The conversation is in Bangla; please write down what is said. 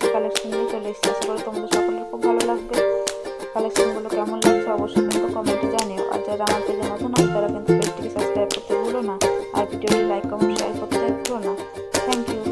সে কালেকশন নিয়ে চলে এসেছি। আশা করি তোমাদের সকলের খুব ভালো লাগবে। কালেকশনগুলো কেমন লাগছে অবশ্যই কিন্তু কমেন্টে জানিও। আর যারা আমার পেজে নতুন আছে তারা কিন্তু পেজটিকে সাবস্ক্রাইব করতে ভুলো না, আর ভিডিওটি লাইক কমেন্ট শেয়ার করতে ভুলো না। Thank you.